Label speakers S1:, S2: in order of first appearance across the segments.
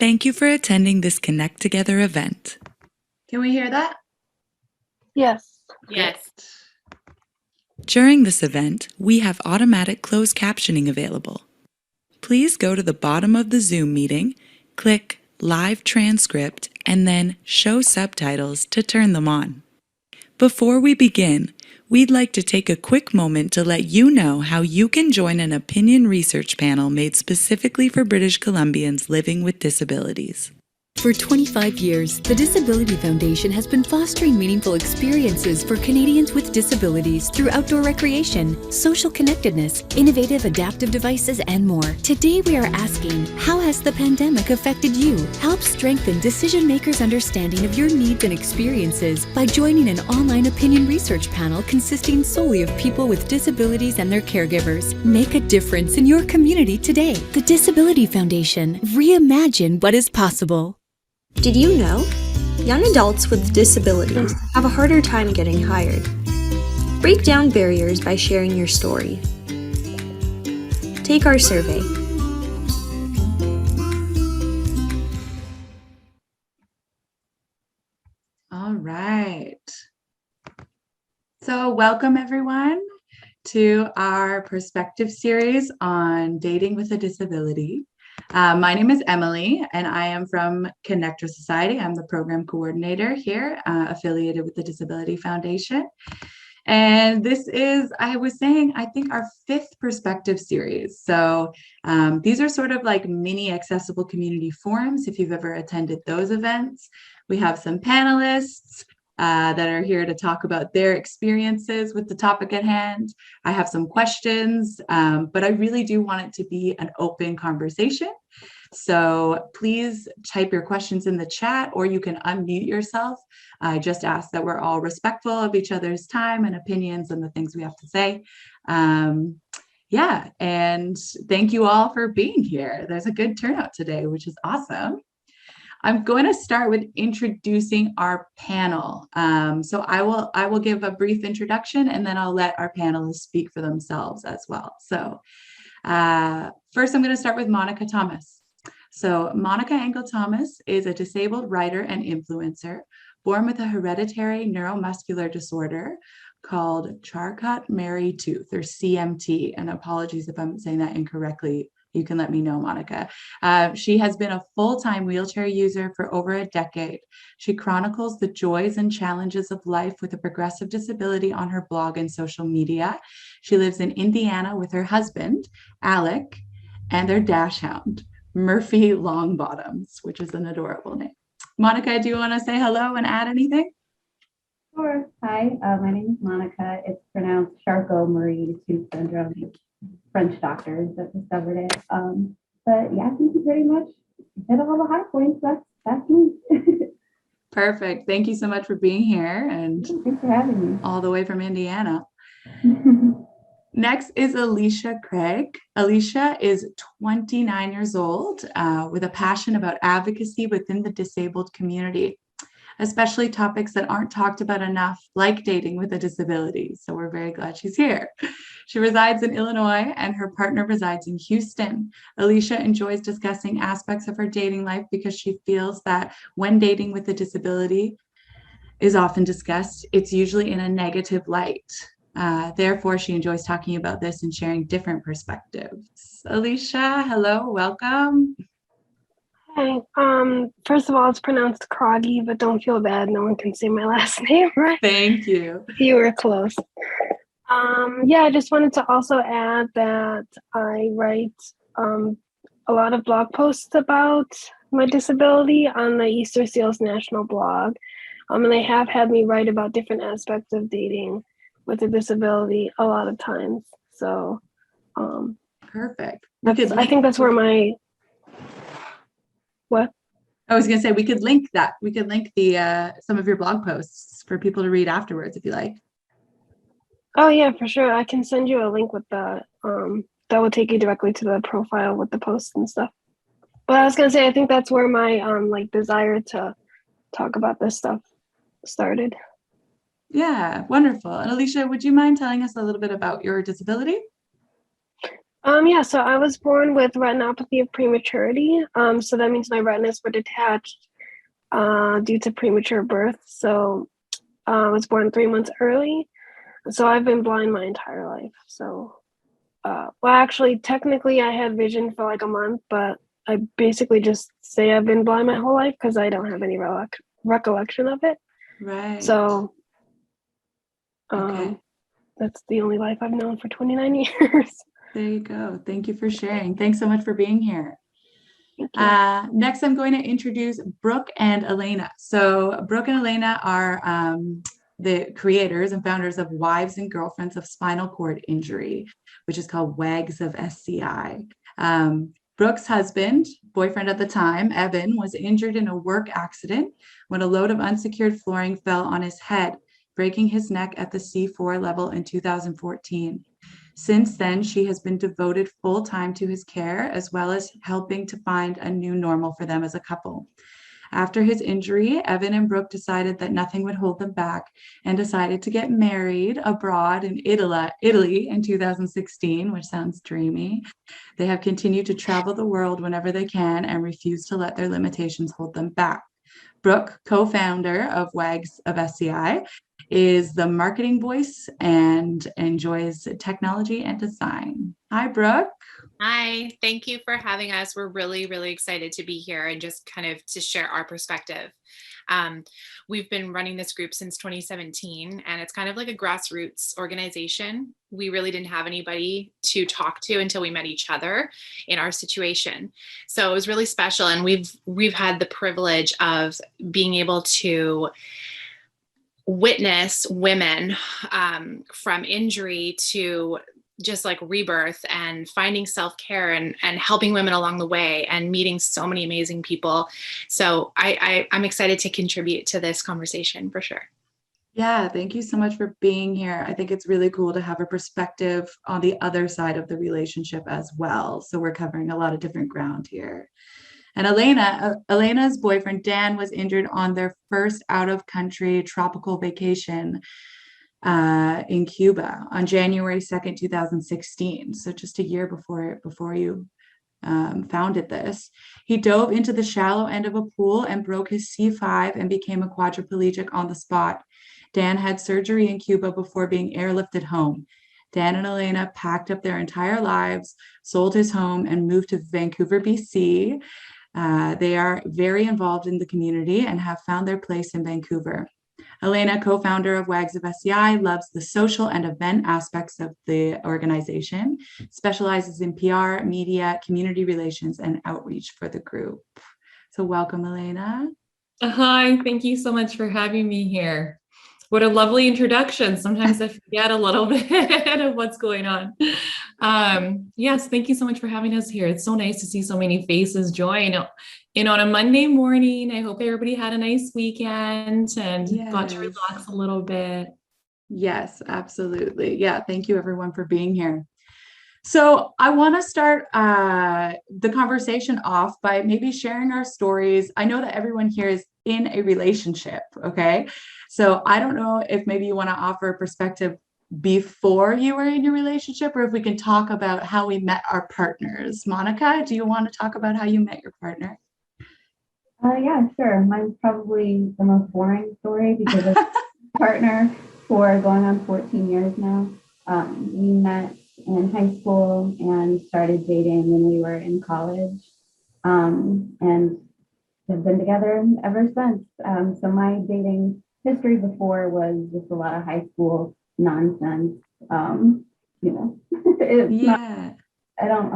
S1: Thank you for attending this Connect Together event.
S2: Can we hear that?
S3: Yes.
S2: Yes.
S1: During this event, we have automatic closed captioning available. Please go to the bottom of the Zoom meeting, click Live Transcript, and then Show Subtitles to turn them on. Before we begin, we'd like to take a quick moment to let you know how you can join an opinion research panel made specifically for British Columbians living with disabilities.
S4: For 25 years, the Disability Foundation has been fostering meaningful experiences for Canadians with disabilities through outdoor recreation, social connectedness, innovative adaptive devices, and more. Today we are asking, how has the pandemic affected you? Help strengthen decision makers' understanding of your needs and experiences by joining an online opinion research panel consisting solely of people with disabilities and their caregivers. Make a difference in your community today. The Disability Foundation. Reimagine what is possible.
S5: Did you know? Young adults with disabilities have a harder time getting hired. Break down barriers by sharing your story. Take our survey.
S2: All right. So welcome everyone to our Perspective series on dating with a disability. My name is Emily, and I am from ConnecTra Society. I'm the program coordinator here, affiliated with the Disability Foundation. And this is, I was saying, I think our 5th Perspective series. So these are sort of like mini accessible community forums, if you've ever attended those events. We have some panelists that are here to talk about their experiences with the topic at hand. I have some questions, but I really do want it to be an open conversation. So please type your questions in the chat, or you can unmute yourself. I just ask that we're all respectful of each other's time and opinions and the things we have to say. Yeah, and thank you all for being here. There's a good turnout today, which is awesome. I'm going to start with introducing our panel. So I will give a brief introduction, and then I'll let our panelists speak for themselves as well. So first, I'm going to start with Monica Thomas. So Monica Engel-Thomas is a disabled writer and influencer born with a hereditary neuromuscular disorder called Charcot-Marie-Tooth, or CMT. And apologies if I'm saying that incorrectly. You can let me know, Monica. She has been a full-time wheelchair user for over a decade. She chronicles the joys and challenges of life with a progressive disability on her blog and social media. She lives in Indiana with her husband, Alec, and their dachshund, Murphy Longbottoms, which is an adorable name. Monica, do you want to say hello and add anything?
S6: Sure. Hi, my name is Monica. It's pronounced Charcot-Marie-Tooth syndrome. French doctors that discovered it. But yeah, I think you pretty much hit all the high points. That's me.
S2: Perfect. Thank you so much for being here, and
S6: thanks for having me.
S2: All the way from Indiana. Next is Alicia Craig. Alicia is 29 years old with a passion about advocacy within the disabled community, especially topics that aren't talked about enough, like dating with a disability. So we're very glad she's here. She resides in Illinois, and her partner resides in Houston. Alicia enjoys discussing aspects of her dating life because she feels that when dating with a disability is often discussed, it's usually in a negative light. Therefore, she enjoys talking about this and sharing different perspectives. Alicia, hello, welcome.
S3: Hi. First of all, it's pronounced Croggy, but don't feel bad. No one can say my last name, right?
S2: Thank you.
S3: You were close. Yeah, I just wanted to also add that I write a lot of blog posts about my disability on the Easter Seals National blog. And they have had me write about different aspects of dating with a disability a lot of times. So
S2: perfect.
S3: I think that's where my what?
S2: I was going to say we could link that. We could link the some of your blog posts for people to read afterwards if you like.
S3: Oh yeah, for sure. I can send you a link with the that will take you directly to the profile with the posts and stuff. But I was gonna say I think that's where my like desire to talk about this stuff started.
S2: Yeah, wonderful. And Alicia, would you mind telling us a little bit about your disability?
S3: Yeah, so I was born with retinopathy of prematurity. So that means my retinas were detached due to premature birth. So I was born 3 months early. So I've been blind my entire life. So, well, actually, technically, I had vision for like a month, but I basically just say I've been blind my whole life because I don't have any recollection of it.
S2: Right.
S3: So,
S2: Okay.
S3: that's the only life I've known for 29 years.
S2: There you go. Thank you for sharing. Thanks so much for being here.
S3: Thank you.
S2: Next, I'm going to introduce Brooke and Elena. So Brooke and Elena are the creators and founders of Wives and Girlfriends of Spinal Cord Injury, which is called WAGs of SCI. Brooke's husband, boyfriend at the time, Evan, was injured in a work accident when a load of unsecured flooring fell on his head, breaking his neck at the C4 level in 2014. Since then, she has been devoted full time to his care, as well as helping to find a new normal for them as a couple. After his injury, Evan and Brooke decided that nothing would hold them back and decided to get married abroad in Italy in 2016, which sounds dreamy. They have continued to travel the world whenever they can and refuse to let their limitations hold them back. Brooke, co-founder of WAGs of SCI, is the marketing voice and enjoys technology and design. Hi, Brooke.
S7: Hi, thank you for having us. We're really, really excited to be here and just kind of to share our perspective. We've been running this group since 2017, and it's kind of like a grassroots organization. We really didn't have anybody to talk to until we met each other in our situation. So it was really special, and we've had the privilege of being able to witness women from injury to just like rebirth and finding self-care and helping women along the way and meeting so many amazing people. So I'm excited to contribute to this conversation for sure.
S2: Yeah, thank you so much for being here. I think it's really cool to have a perspective on the other side of the relationship as well. So we're covering a lot of different ground here. And Elena's boyfriend, Dan, was injured on their first out-of-country tropical vacation in Cuba on January 2nd, 2016. So just a year before you founded this. He dove into the shallow end of a pool and broke his C5 and became a quadriplegic on the spot. Dan had surgery in Cuba before being airlifted home. Dan and Elena packed up their entire lives, sold his home, and moved to Vancouver, BC. They are very involved in the community and have found their place in Vancouver. Elena, co-founder of WAGs of SCI, loves the social and event aspects of the organization, specializes in PR, media, community relations, and outreach for the group. So welcome, Elena.
S8: Hi, thank you so much for having me here. What a lovely introduction. Sometimes I forget a little bit of what's going on. Yes, thank you so much for having us here. It's so nice to see so many faces join in on a Monday morning. I hope everybody had a nice weekend and got to relax a little bit.
S2: Yes, absolutely. Yeah, thank you everyone for being here. So I want to start the conversation off by maybe sharing our stories. I know that everyone here is in a relationship, okay? So I don't know if maybe you want to offer a perspective before you were in your relationship, or if we can talk about how we met our partners. Monica, do you want to talk about how you met your partner?
S6: Yeah, sure. Mine's probably the most boring story because of partner for going on 14 years now. We met in high school and started dating when we were in college, and have been together ever since. So my dating history before was just a lot of high school nonsense. I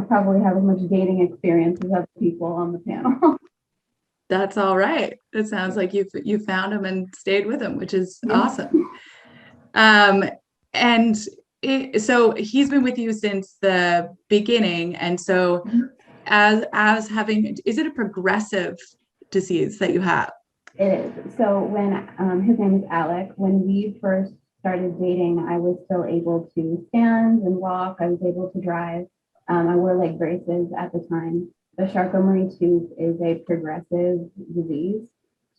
S6: probably have as much dating experience as other people on the panel.
S2: That's all right. It sounds like you found him and stayed with him, which is awesome. So he's been with you since the beginning, and so as having, is it a progressive disease that you have?
S6: It is. So when his name is Alec, when we first started dating, I was still able to stand and walk. I was able to drive. I wore leg braces at the time. The Charcot-Marie-Tooth is a progressive disease.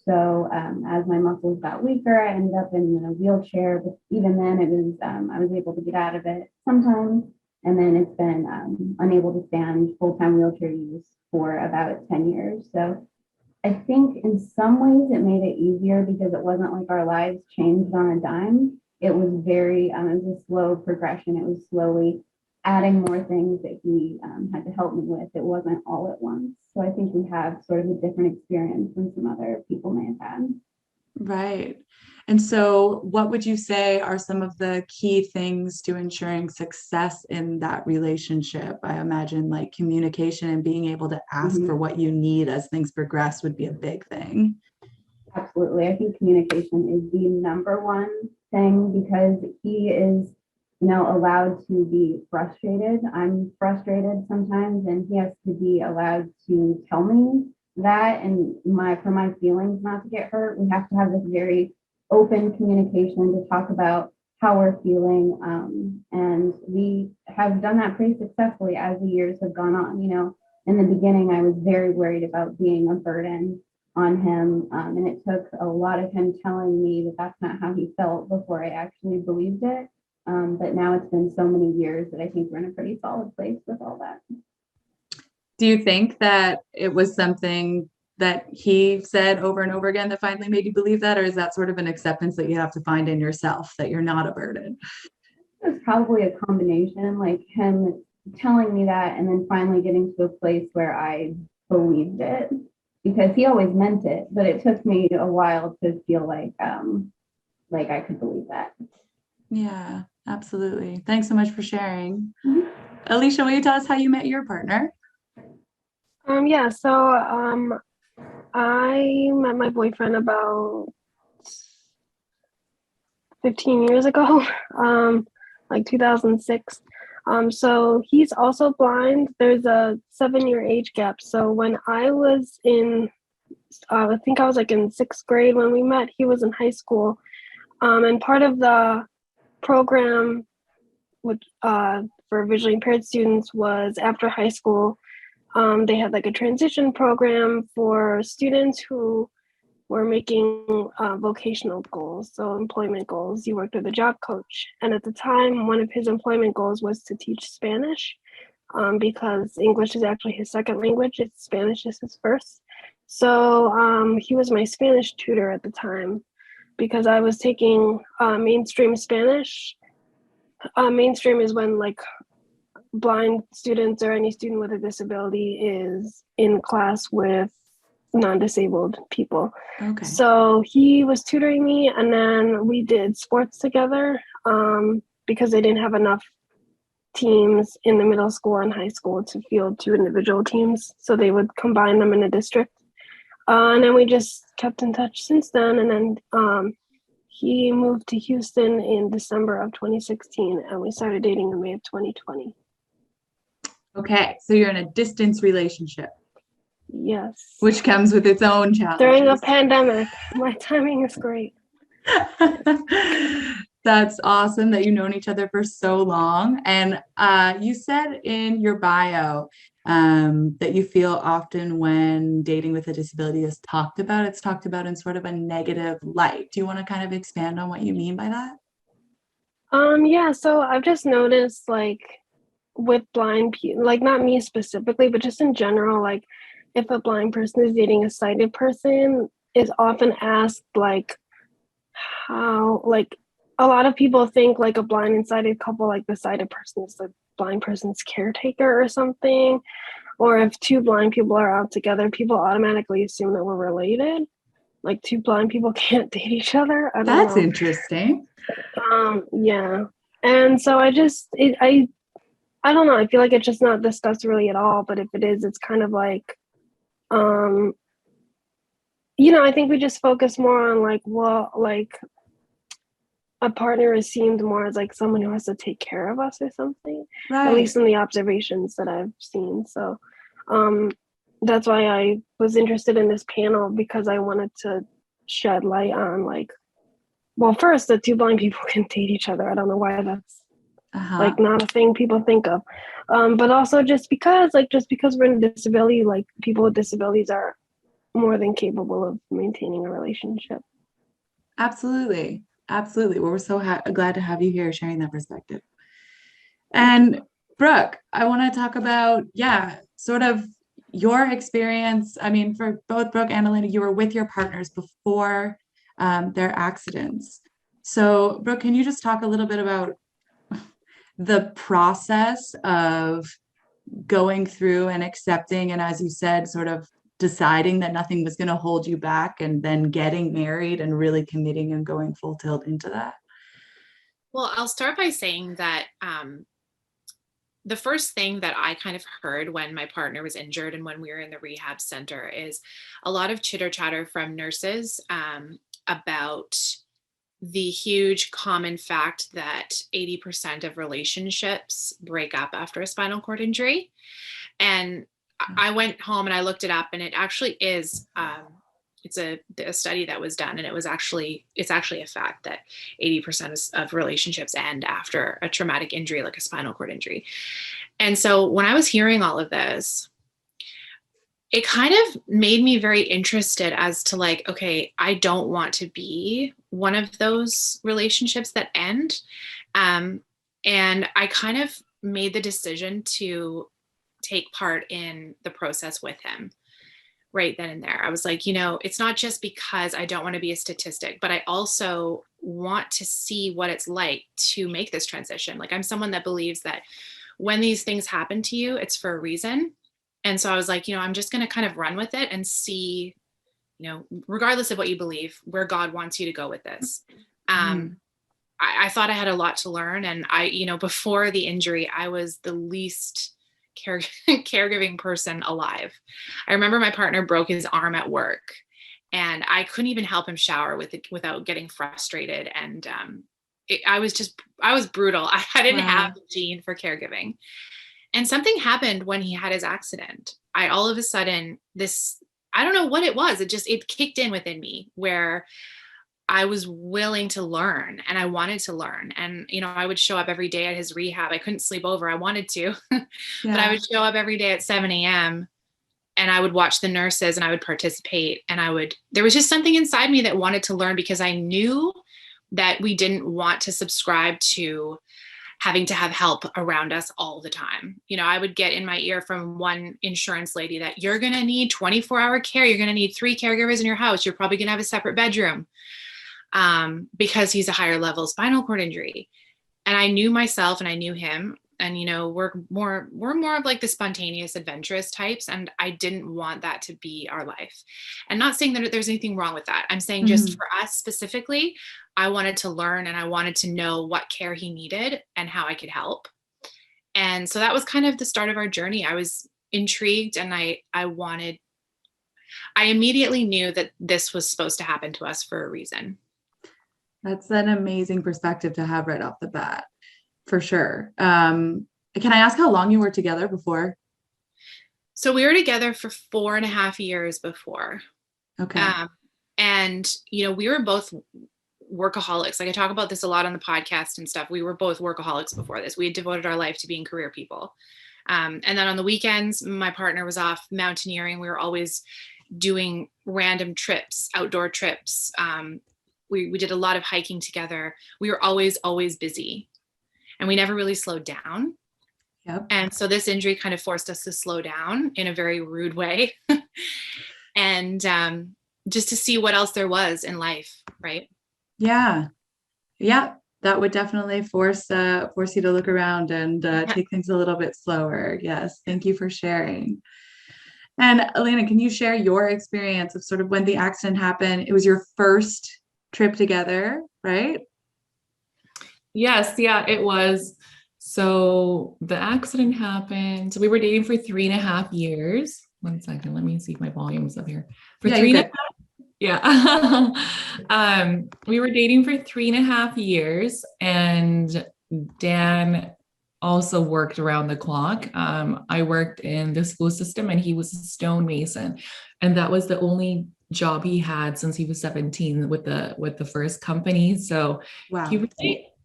S6: So as my muscles got weaker, I ended up in a wheelchair. But even then, it was I was able to get out of it sometimes. And then it's been unable to stand full-time wheelchair use for about 10 years. So I think in some ways it made it easier because it wasn't like our lives changed on a dime. It was very, it was a slow progression. It was slowly adding more things that he had to help me with. It wasn't all at once. So I think we have sort of a different experience than some other people may have had.
S2: Right. And so what would you say are some of the key things to ensuring success in that relationship? I imagine like communication and being able to ask for what you need as things progress would be a big thing.
S6: Absolutely. I think communication is the number one thing because he is, allowed to be frustrated. I'm frustrated sometimes, and he has to be allowed to tell me that and for my feelings not to get hurt. We have to have this very open communication to talk about how we're feeling. And we have done that pretty successfully as the years have gone on. In the beginning, I was very worried about being a burden on him. And it took a lot of him telling me that that's not how he felt before I actually believed it. But now it's been so many years that I think we're in a pretty solid place with all that.
S2: Do you think that it was something that he said over and over again that finally made you believe that? Or is that sort of an acceptance that you have to find in yourself that you're not a burden?
S6: It's probably a combination, like him telling me that and then finally getting to a place where I believed it. Because he always meant it, but it took me a while to feel like I could believe that.
S2: Yeah, absolutely. Thanks so much for sharing. Alicia, will you tell us how you met your partner?
S3: I met my boyfriend about 15 years ago, like 2006. So he's also blind. There's a 7-year age gap. So when I was I think I was like in 6th grade when we met, he was in high school. And part of the program for visually impaired students was after high school, they had like a transition program for students who were making vocational goals, so employment goals. He worked with a job coach. And at the time, one of his employment goals was to teach Spanish because English is actually his second language. Spanish is his first. So he was my Spanish tutor at the time because I was taking mainstream Spanish. Mainstream is when like blind students or any student with a disability is in class with non-disabled people.
S2: Okay.
S3: So he was tutoring me, and then we did sports together because they didn't have enough teams in the middle school and high school to field 2 individual teams. So they would combine them in a district. And then we just kept in touch since then. And then he moved to Houston in December of 2016, and we started dating in May of 2020.
S2: Okay, so you're in a distance relationship.
S3: Yes.
S2: Which comes with its own challenges.
S3: During a pandemic. My timing is great.
S2: That's awesome that you've known each other for so long. And you said in your bio that you feel often when dating with a disability is talked about, it's talked about in sort of a negative light. Do you want to kind of expand on what you mean by that?
S3: Yeah, so I've just noticed like with blind people, like not me specifically, but just in general, like if a blind person is dating a sighted person, is often asked like how, like a lot of people think like a blind and sighted couple, like the sighted person is the blind person's caretaker or something. Or if 2 blind people are out together, people automatically assume that we're related. Like 2 blind people can't date each other. I don't know.
S2: That's interesting.
S3: Yeah. And so I don't know. I feel like it's just not discussed really at all. But if it is, it's kind of like, I think we just focus more on like, well, like a partner is seemed more as like someone who has to take care of us or something.
S2: Right.
S3: At least in the observations that I've seen. So that's why I was interested in this panel, because I wanted to shed light on like, well, first, the 2 blind people can date each other. I don't know why that's like not a thing people think of. But also just because we're in a disability, like people with disabilities are more than capable of maintaining a relationship.
S2: Absolutely. Absolutely. Well, we're so glad to have you here sharing that perspective. And Brooke, I want to talk about, sort of your experience. I mean, for both Brooke and Elena, you were with your partners before their accidents. So, Brooke, can you just talk a little bit about the process of going through and accepting, and as you said, sort of deciding that nothing was going to hold you back, and then getting married and really committing and going full tilt into that?
S7: Well, I'll start by saying that the first thing that I kind of heard when my partner was injured and when we were in the rehab center is a lot of chitter chatter from nurses about the huge common fact that 80% of relationships break up after a spinal cord injury. And I went home and I looked it up, and it actually is, it's a study that was done, and it's actually a fact that 80% of relationships end after a traumatic injury, like a spinal cord injury. And so when I was hearing all of this, it kind of made me very interested as to like, okay, I don't want to be one of those relationships that end. And I kind of made the decision to take part in the process with him right then and there. I was like, it's not just because I don't want to be a statistic, but I also want to see what it's like to make this transition. Like, I'm someone that believes that when these things happen to you, it's for a reason. And so I was like, I'm just going to kind of run with it and see, regardless of what you believe, where God wants you to go with this. I thought I had a lot to learn. And before the injury, I was the least caregiving person alive. I remember my partner broke his arm at work, and I couldn't even help him shower without getting frustrated. And I was brutal. I didn't have the gene for caregiving. And something happened when he had his accident. All of a sudden, I don't know what it was. It kicked in within me where I was willing to learn, and I wanted to learn. And, I would show up every day at his rehab. I couldn't sleep over. I wanted to, but I would show up every day at 7 a.m. and I would watch the nurses, and I would participate, and there was just something inside me that wanted to learn, because I knew that we didn't want to subscribe to having to have help around us all the time. I would get in my ear from one insurance lady that you're going to need 24-hour care. You're going to need 3 caregivers in your house. You're probably going to have a separate bedroom because he's a higher level spinal cord injury. And I knew myself and I knew him, and, we're more of like the spontaneous, adventurous types. And I didn't want that to be our life. And not saying that there's anything wrong with that. I'm saying just for us specifically, I wanted to learn, and I wanted to know what care he needed and how I could help. And so that was kind of the start of our journey. I was intrigued, and I immediately knew that this was supposed to happen to us for a reason.
S2: That's an amazing perspective to have right off the bat, for sure. Can I ask how long you were together before?
S7: So we were together for 4.5 years before.
S2: Okay.
S7: And, we were both workaholics. Like, I talk about this a lot on the podcast and stuff. We were both workaholics before this. We had devoted our life to being career people. And then on the weekends, my partner was off mountaineering. We were always doing random trips, outdoor trips. We did a lot of hiking together. We were always busy, and we never really slowed down.
S2: Yep.
S7: And so this injury kind of forced us to slow down in a very rude way. And just to see what else there was in life, right?
S2: Yeah. That would definitely force you to look around and take things a little bit slower. Yes. Thank you for sharing. And Elena, can you share your experience of sort of when the accident happened? It was your first trip together, right?
S8: Yes. Yeah, it was. So the accident happened. So we were dating for 3.5 years. 1 second. Let me see if my volume's up here. For 3.5. Yeah. We were dating for 3.5 years, and Dan also worked around the clock. I worked in the school system, and he was a stonemason. And that was the only job he had since he was 17 with the first company. So
S2: wow.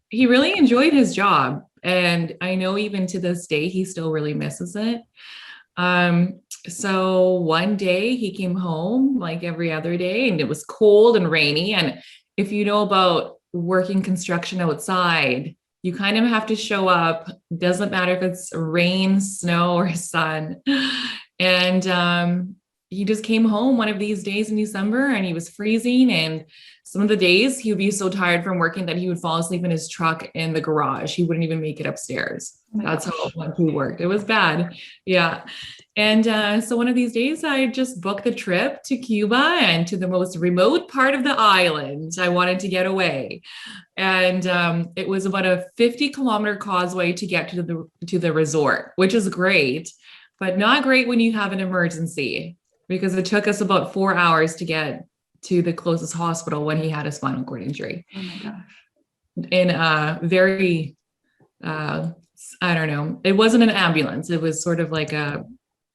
S8: He really enjoyed his job. And I know even to this day, he still really misses it. So one day he came home like every other day, and it was cold and rainy. And if you know about working construction outside, You kind of have to show up. Doesn't matter if it's rain, snow, or sun. And he just came home one of these days in December, and he was freezing. And some of the days he would be so tired from working that he would fall asleep in his truck in the garage. He wouldn't even make it upstairs. That's how much he worked. It was bad. Yeah. And so one of these days I just booked the trip to Cuba and to the most remote part of the island. I wanted to get away. And it was about a 50-kilometer causeway to get to the resort, which is great, but not great when you have an emergency, because it took us about 4 hours to get to the closest hospital when he had a spinal cord injury.
S2: Oh my gosh.
S8: In a very, I don't know, it wasn't an ambulance. It was sort of like a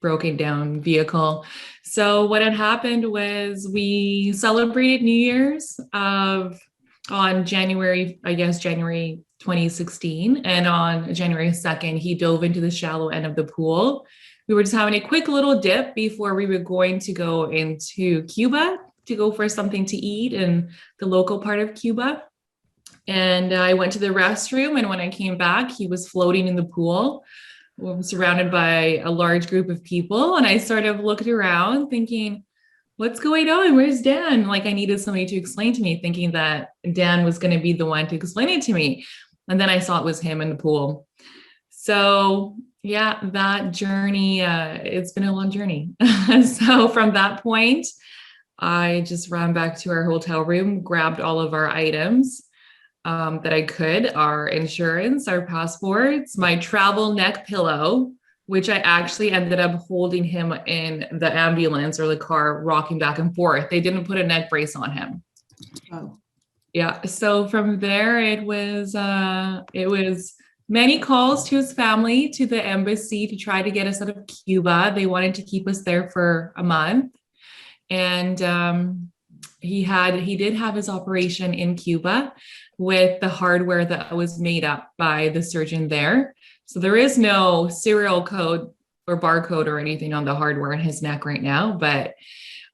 S8: broken down vehicle. So what had happened was we celebrated New Year's on January 2016. And on January 2nd, he dove into the shallow end of the pool. We were just having a quick little dip before we were going to go into Cuba to go for something to eat in the local part of Cuba. And I went to the restroom, and when I came back, he was floating in the pool, surrounded by a large group of people. And I sort of looked around thinking, what's going on? Where's Dan? Like, I needed somebody to explain to me, thinking that Dan was going to be the one to explain it to me. And then I saw it was him in the pool. So yeah, that journey, it's been a long journey. So from that point, I just ran back to our hotel room, grabbed all of our items that I could, our insurance, our passports, my travel neck pillow, which I actually ended up holding him in the ambulance or the car, rocking back and forth. They didn't put a neck brace on him.
S2: Oh.
S8: Yeah. So from there, it was many calls to his family, to the embassy, to try to get us out of Cuba. They wanted to keep us there for a month. And he did have his operation in Cuba with the hardware that was made up by the surgeon there. So there is no serial code or barcode or anything on the hardware in his neck right now. But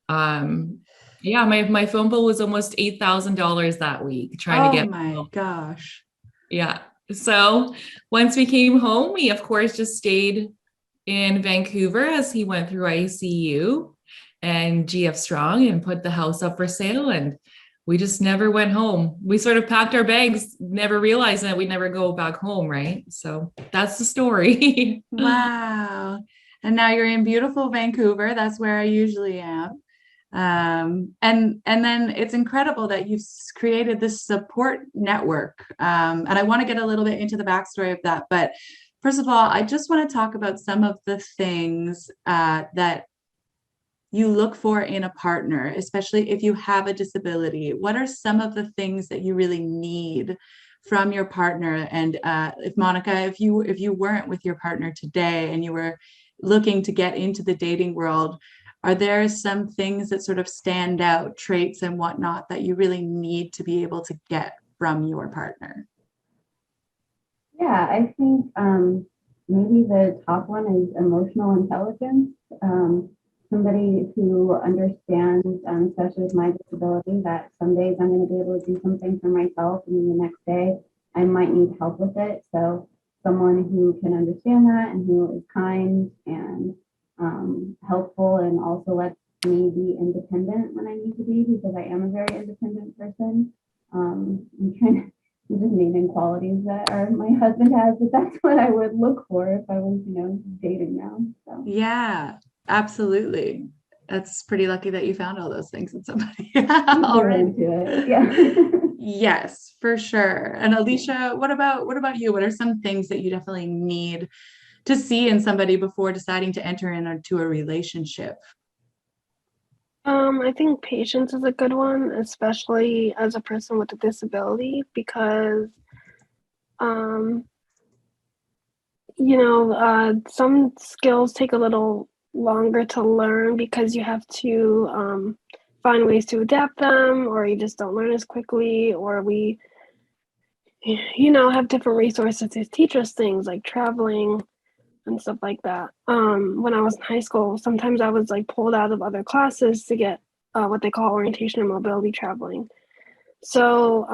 S8: yeah, my phone bill was almost $8,000 that week trying to get.
S2: Oh my gosh.
S8: Yeah. So once we came home, we of course just stayed in Vancouver as he went through ICU and GF Strong and put the house up for sale. And we just never went home. We sort of packed our bags, never realizing that we'd never go back home, right? So that's the story.
S2: Wow. And now you're in beautiful Vancouver. That's where I usually am. And then it's incredible that you've created this support network. And I want to get a little bit into the backstory of that. But first of all, I just want to talk about some of the things that you look for in a partner, especially if you have a disability. What are some of the things that you really need from your partner? And if Monica, if you weren't with your partner today and you were looking to get into the dating world, are there some things that sort of stand out, traits and whatnot, that you really need to be able to get from your partner?
S6: Yeah, I think maybe the top one is emotional intelligence. Somebody who understands, especially with my disability, that some days I'm going to be able to do something for myself, and then the next day I might need help with it. So someone who can understand that and who is kind and helpful, and also lets me be independent when I need to be, because I am a very independent person. I'm just naming qualities that my husband has, but that's what I would look for if I was, dating now. So.
S2: Yeah, absolutely. That's pretty lucky that you found all those things in somebody already.
S6: Yeah.
S2: Yes, for sure. And Alicia, what about you? What are some things that you definitely need to see in somebody before deciding to enter into a relationship?
S3: I think patience is a good one, especially as a person with a disability, because, some skills take a little longer to learn because you have to find ways to adapt them, or you just don't learn as quickly, or we, have different resources to teach us things like traveling and stuff like that. When I was in high school, sometimes I was pulled out of other classes to get what they call orientation and mobility traveling. So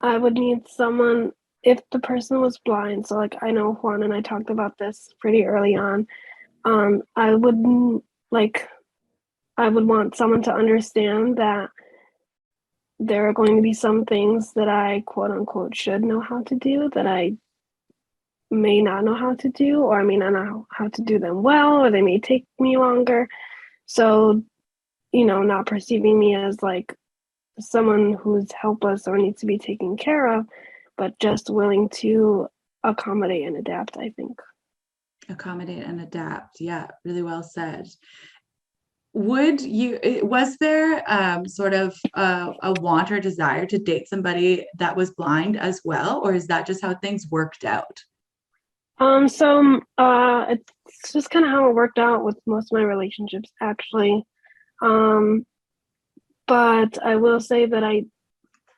S3: I would need someone if the person was blind, so like I know Juan and I talked about this pretty early on, I would like I would want someone to understand that there are going to be some things that I quote unquote should know how to do that I may not know how to do, or I may not know how to do them well, or they may take me longer. So, not perceiving me as like someone who's helpless or needs to be taken care of, but just willing to accommodate and adapt, I think.
S2: Accommodate and adapt. Yeah, really well said. Was there sort of a want or desire to date somebody that was blind as well, or is that just how things worked out?
S3: It's just kind of how it worked out with most of my relationships, actually. But I will say that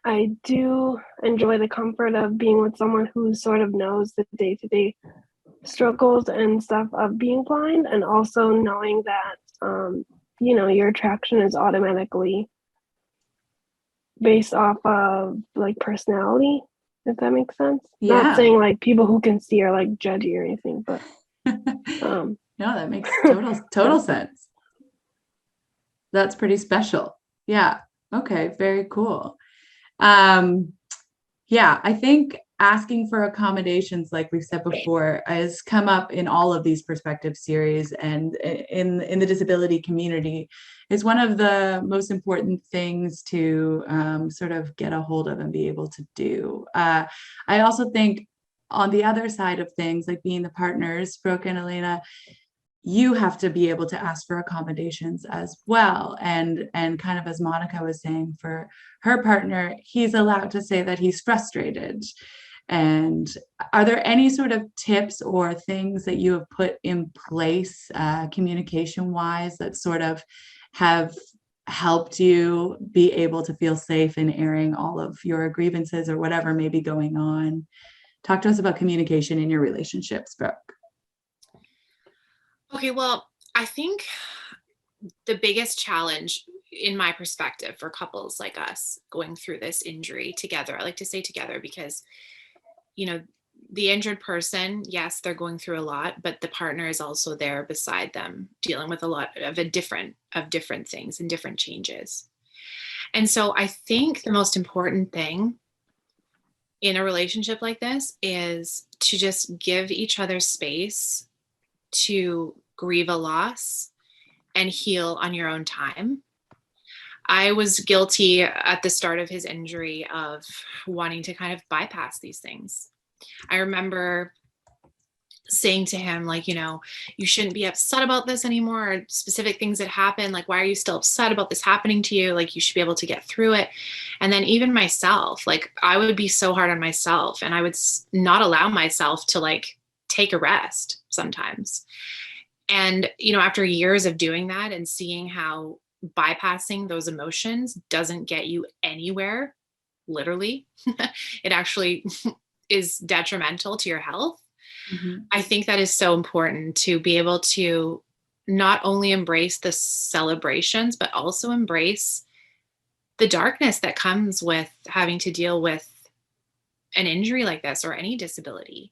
S3: I do enjoy the comfort of being with someone who sort of knows the day-to-day struggles and stuff of being blind, and also knowing that your attraction is automatically based off of like personality, if that makes sense.
S2: Yeah.
S3: Not saying like people who can see are like judgy or anything, but
S2: no, that makes total sense. That's pretty special. Yeah. Okay. Very cool. Yeah, I think asking for accommodations, like we've said before, has come up in all of these perspective series, and in the disability community is one of the most important things to sort of get a hold of and be able to do. I also think on the other side of things, like being the partners, Brooke and Elena, you have to be able to ask for accommodations as well. And kind of as Monica was saying, for her partner, he's allowed to say that he's frustrated. And are there any sort of tips or things that you have put in place communication wise that sort of have helped you be able to feel safe in airing all of your grievances or whatever may be going on? Talk to us about communication in your relationships, Brooke.
S7: Okay, well, I think the biggest challenge in my perspective for couples like us going through this injury together, I like to say together because, the injured person, yes, they're going through a lot, but the partner is also there beside them, dealing with a lot of different things and different changes. And so I think the most important thing in a relationship like this is to just give each other space to grieve a loss and heal on your own time. I was guilty at the start of his injury of wanting to kind of bypass these things. I remember saying to him, like, you shouldn't be upset about this anymore, or specific things that happen. Like, why are you still upset about this happening to you? Like, you should be able to get through it. And then even myself, like, I would be so hard on myself, and I would not allow myself to like take a rest sometimes. And, after years of doing that and seeing how bypassing those emotions doesn't get you anywhere, literally, it actually is detrimental to your health. Mm-hmm. I think that is so important to be able to not only embrace the celebrations, but also embrace the darkness that comes with having to deal with an injury like this or any disability.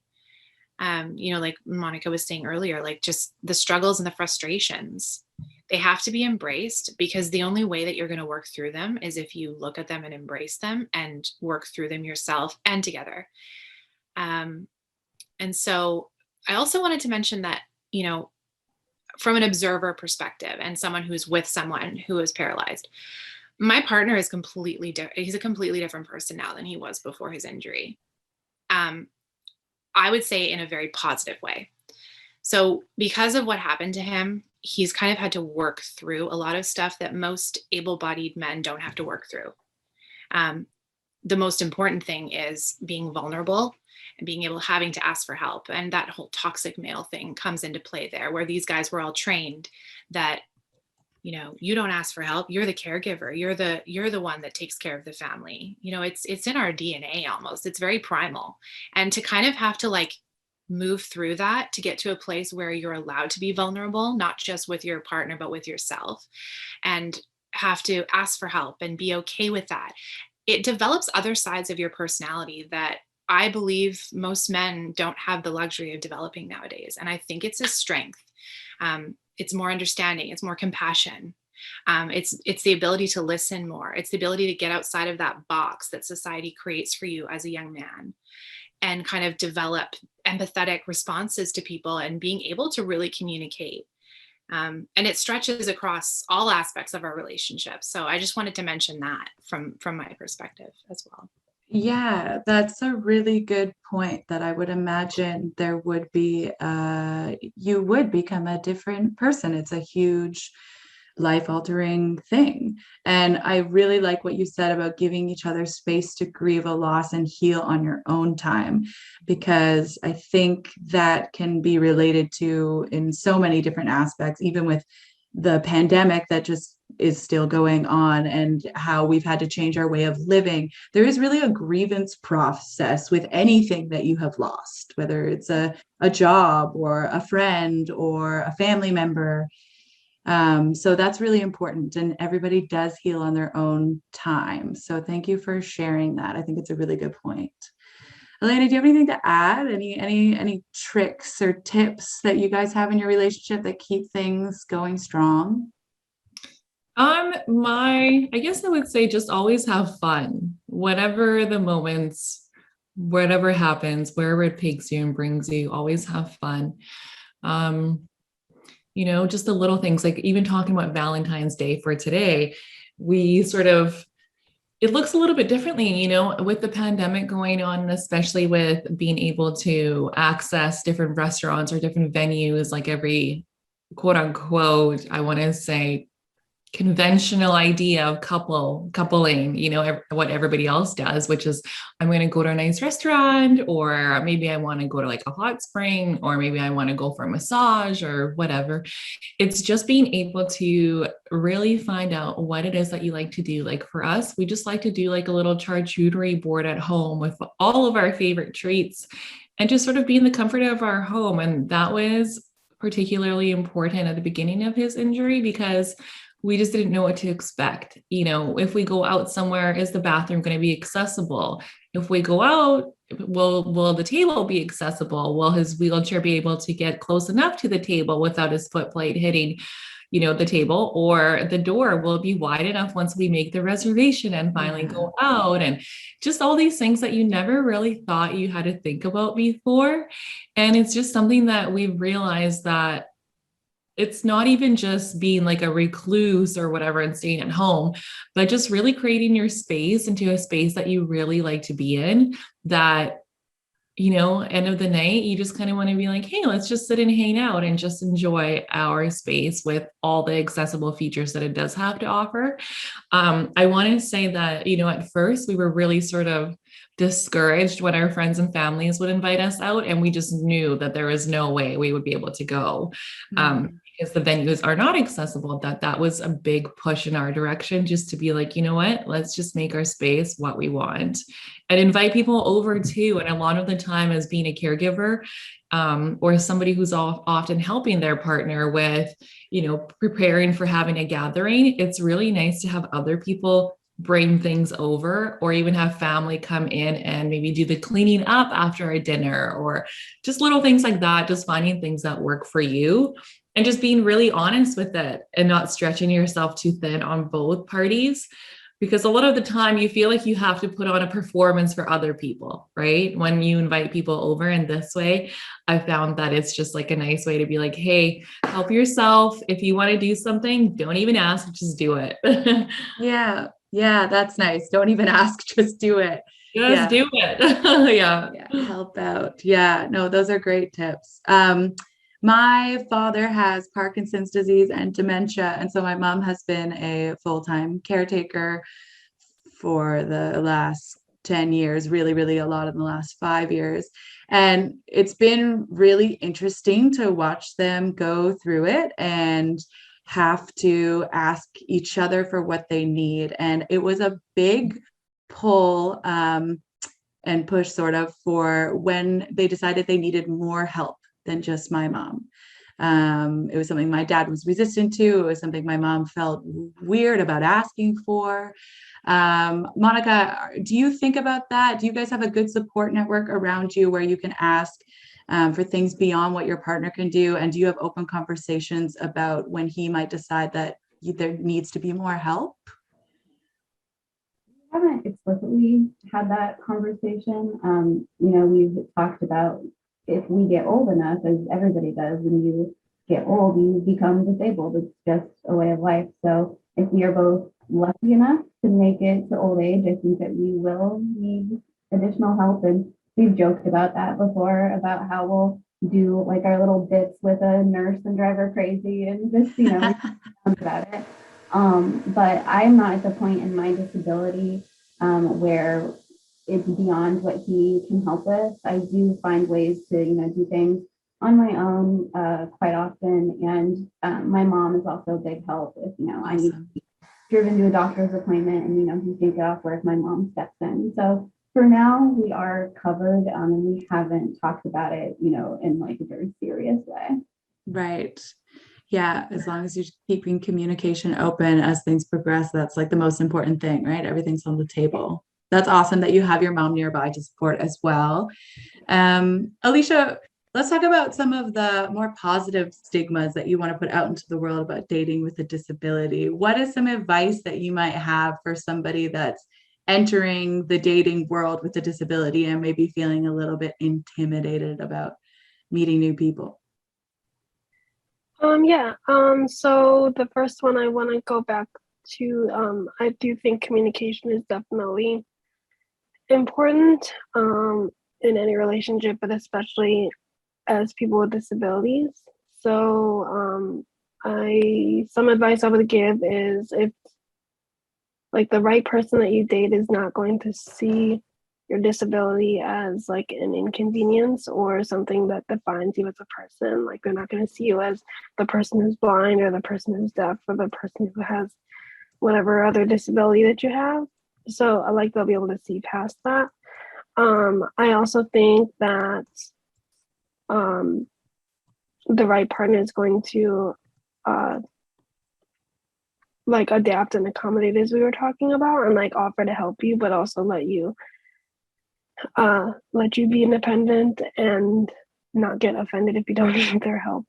S7: Like Monica was saying earlier, like just the struggles and the frustrations, they have to be embraced, because the only way that you're going to work through them is if you look at them and embrace them and work through them yourself and together. And so I also wanted to mention that, from an observer perspective and someone who's with someone who is paralyzed, my partner is he's a completely different person now than he was before his injury. I would say in a very positive way. So because of what happened to him, he's kind of had to work through a lot of stuff that most able-bodied men don't have to work through. The most important thing is being vulnerable and being having to ask for help. And that whole toxic male thing comes into play there, where these guys were all trained that, you don't ask for help. You're the caregiver. You're the one that takes care of the family. It's in our DNA almost. It's very primal. And to kind of have to like move through that to get to a place where you're allowed to be vulnerable, not just with your partner, but with yourself, and have to ask for help and be okay with that. It develops other sides of your personality that I believe most men don't have the luxury of developing nowadays. And I think it's a strength. It's more understanding, it's more compassion. It's the ability to listen more. It's the ability to get outside of that box that society creates for you as a young man and kind of develop empathetic responses to people and being able to really communicate. And it stretches across all aspects of our relationship. So I just wanted to mention that from my perspective as well.
S2: Yeah, that's a really good point that I would imagine there would be, you would become a different person. It's a huge life-altering thing. And I really like what you said about giving each other space to grieve a loss and heal on your own time, because I think that can be related to in so many different aspects, even with the pandemic that just is still going on and how we've had to change our way of living. There is really a grievance process with anything that you have lost, whether it's a job or a friend or a family member. So that's really important, and everybody does heal on their own time. So thank you for sharing that. I think it's a really good point. Elena, do you have anything to add? Any tricks or tips that you guys have in your relationship that keep things going strong?
S8: I guess I would say just always have fun. Whatever the moments, whatever happens, wherever it takes you and brings you, always have fun. Just the little things, like even talking about Valentine's Day for today, it looks a little bit differently, with the pandemic going on, especially with being able to access different restaurants or different venues, like every quote unquote, I want to say, conventional idea of coupling, what everybody else does, which is I'm going to go to a nice restaurant, or maybe I want to go to like a hot spring, or maybe I want to go for a massage or whatever. It's just being able to really find out what it is that you like to do. Like for us, we just like to do like a little charcuterie board at home with all of our favorite treats and just sort of be in the comfort of our home. And that was particularly important at the beginning of his injury because we just didn't know what to expect. If we go out somewhere, is the bathroom going to be accessible? If we go out, will the table be accessible? Will his wheelchair be able to get close enough to the table without his foot plate hitting, the table, or the door will be wide enough once we make the reservation and finally go out? And just all these things that you never really thought you had to think about before. And it's just something that we've realized that it's not even just being like a recluse or whatever and staying at home, but just really creating your space into a space that you really like to be in, that, end of the night, you just kind of want to be like, hey, let's just sit and hang out and just enjoy our space with all the accessible features that it does have to offer. I want to say that, at first we were really sort of discouraged when our friends and families would invite us out, and we just knew that there was no way we would be able to go. Because the venues are not accessible, that was a big push in our direction, just to be like, what, let's just make our space what we want and invite people over too. And a lot of the time, as being a caregiver, or somebody who's often helping their partner with, preparing for having a gathering, it's really nice to have other people bring things over, or even have family come in and maybe do the cleaning up after a dinner, or just little things like that, just finding things that work for you and just being really honest with it and not stretching yourself too thin on both parties. Because a lot of the time you feel like you have to put on a performance for other people, right? When you invite people over in this way, I found that it's just like a nice way to be like, hey, help yourself. If you want to do something, don't even ask, just do it.
S2: Yeah, that's nice. Don't even ask, just do it.
S8: Just do it.
S2: Yeah, help out. Yeah, no, those are great tips. My father has Parkinson's disease and dementia, and so my mom has been a full-time caretaker for the last 10 years, really a lot in the last 5 years. And it's been really interesting to watch them go through it and have to ask each other for what they need. And it was a big pull and push sort of for when they decided they needed more help than just my mom. It was something my dad was resistant to. It was something my mom felt weird about asking for. Monica, do you think about that? Do you guys have a good support network around you where you can ask for things beyond what your partner can do? And do you have open conversations about when he might decide that there needs to be more help?
S6: We haven't explicitly had that conversation. We've talked about if we get old enough, as everybody does, when you get old, you become disabled. It's just a way of life. So if we are both lucky enough to make it to old age, I think that we will need additional help. And we've joked about that before, about how we'll do like our little bits with a nurse and drive her crazy and just, about it. But I'm not at the point in my disability where it's beyond what he can help with. I do find ways to, do things on my own quite often. And my mom is also a big help. If, I need to be driven to a doctor's appointment and, he can't get off work, my mom steps in. So for now, we are covered and we haven't talked about it, in like a very serious way.
S2: Right. Yeah. As long as you're keeping communication open as things progress, that's like the most important thing, right? Everything's on the table. That's awesome that you have your mom nearby to support as well. Alicia, let's talk about some of the more positive stigmas that you want to put out into the world about dating with a disability. What is some advice that you might have for somebody that's entering the dating world with a disability and maybe feeling a little bit intimidated about meeting new people?
S3: So the first one I want to go back to, I do think communication is definitely important in any relationship, but especially as people with disabilities. So some advice I would give is, if like the right person that you date is not going to see your disability as like an inconvenience or something that defines you as a person, like they're not going to see you as the person who's blind or the person who's deaf or the person who has whatever other disability that you have. So I like they'll be able to see past that. I also think that the right partner is going to like adapt and accommodate, as we were talking about, and like offer to help you, but also let you be independent and not get offended if you don't need their help.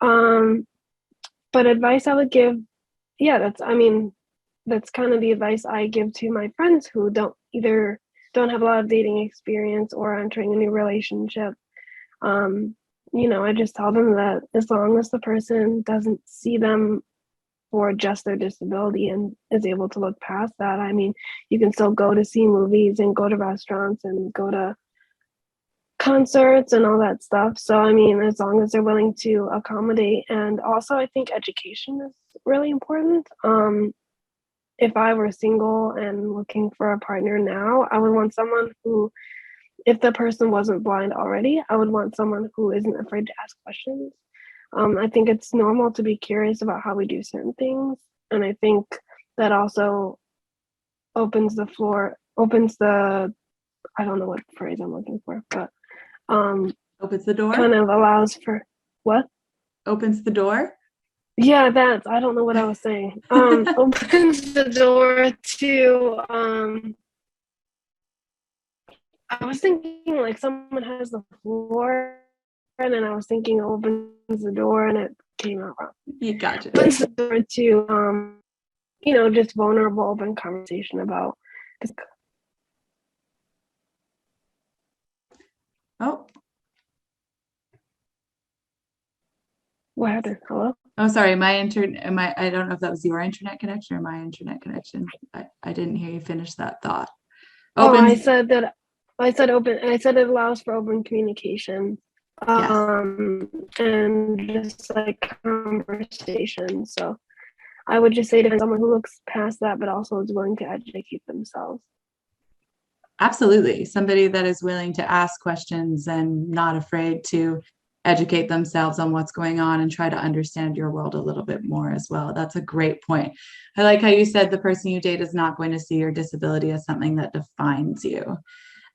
S3: But advice I would give, that's kind of the advice I give to my friends who don't have a lot of dating experience or entering a new relationship. I just tell them that as long as the person doesn't see them for just their disability and is able to look past that, you can still go to see movies and go to restaurants and go to concerts and all that stuff. So, as long as they're willing to accommodate. And also, I think education is really important. If I were single and looking for a partner now, I would want someone who, if the person wasn't blind already, I would want someone who isn't afraid to ask questions. I think it's normal to be curious about how we do certain things. And I think that also opens the, I don't know what phrase I'm looking for, but
S2: opens the door?
S3: Kind of allows for, what?
S2: Opens the door?
S3: Yeah, I don't know what I was saying. Opens the door to, I was thinking like someone has the floor, and then I was thinking opens the door, and it came out wrong.
S2: You gotcha.
S3: Opens the door to, just vulnerable, open conversation about.
S2: Oh.
S3: What happened? Hello?
S2: Oh, sorry. I don't know if that was your internet connection or my internet connection. I didn't hear you finish that thought.
S3: I said open. I said it allows for open communication.
S2: Yes.
S3: And just like conversation. So I would just say to someone who looks past that, but also is willing to educate themselves.
S2: Absolutely. Somebody that is willing to ask questions and not afraid to educate themselves on what's going on and try to understand your world a little bit more as well. That's a great point. I like how you said the person you date is not going to see your disability as something that defines you.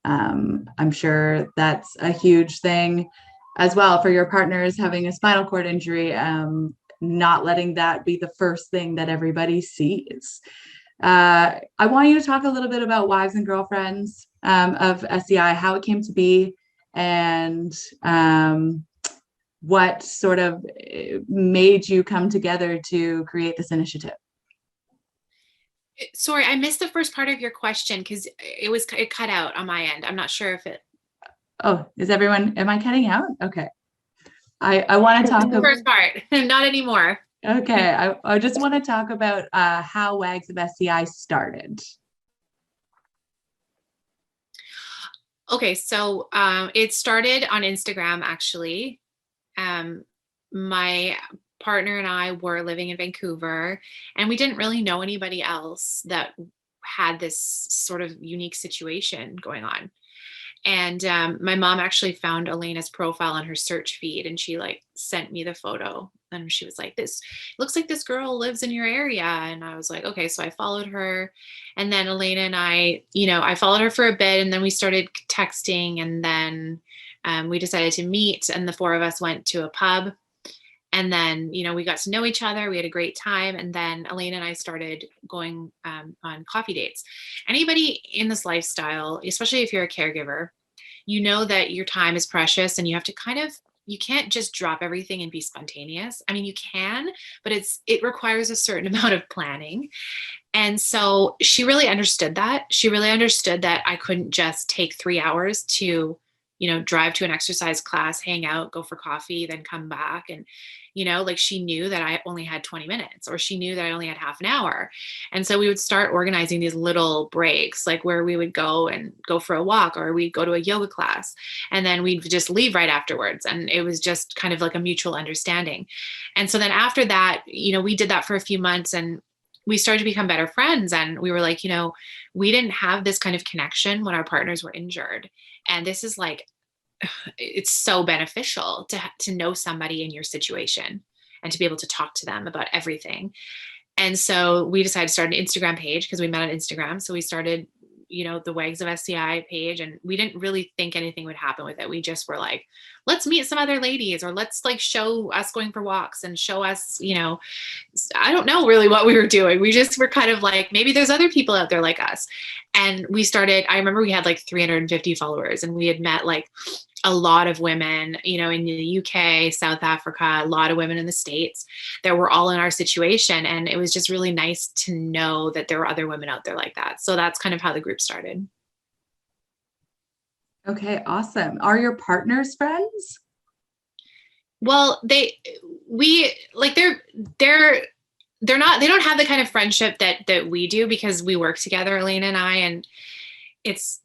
S2: I'm sure that's a huge thing. as well for your partners having a spinal cord injury, not letting that be the first thing that everybody sees. I want you to talk a little bit about Wives and Girlfriends of SEI, how it came to be, and what sort of made you come together to create this initiative.
S7: Sorry, I missed the first part of your question because it cut out on my end. I'm not sure if it.
S2: Oh, am I cutting out? Okay. I want to talk
S7: The
S2: about
S7: first part, not anymore.
S2: Okay, I just want to talk about how Wags of SEI started.
S7: Okay, so it started on Instagram, actually. My partner and I were living in Vancouver, and we didn't really know anybody else that had this sort of unique situation going on. And my mom actually found Elena's profile on her search feed, and she like sent me the photo, and she was like, "This looks like this girl lives in your area." And I was like, okay. So I followed her, and then Elena and I followed her for a bit, and then we started texting, and then we decided to meet, and the four of us went to a pub. And then, we got to know each other. We had a great time. And then Elena and I started going on coffee dates. Anybody in this lifestyle, especially if you're a caregiver, you know that your time is precious, and you have to you can't just drop everything and be spontaneous. I mean, you can, but it requires a certain amount of planning. And so she really understood that. She really understood that I couldn't just take 3 hours to drive to an exercise class, hang out, go for coffee, then come back. And, like she knew that I only had 20 minutes, or she knew that I only had half an hour. And so we would start organizing these little breaks, like where we would go for a walk, or we'd go to a yoga class, and then we'd just leave right afterwards. And it was just kind of like a mutual understanding. And so then after that, we did that for a few months, and we started to become better friends. And we were like, we didn't have this kind of connection when our partners were injured. And this is like, it's so beneficial to know somebody in your situation and to be able to talk to them about everything. And so we decided to start an Instagram page because we met on Instagram. So we started, the Wags of SCI page, and we didn't really think anything would happen with it. We just were like, let's meet some other ladies, or let's like show us going for walks and show us, I don't know really what we were doing. We just were kind of like, maybe there's other people out there like us. And we started, I remember we had like 350 followers, and we had met like a lot of women, in the UK, South Africa, a lot of women in the States that were all in our situation. And it was just really nice to know that there were other women out there like that. So that's kind of how the group started.
S2: Okay, awesome. Are your partners friends?
S7: Well, they don't have the kind of friendship that we do, because we work together, Elena and I, and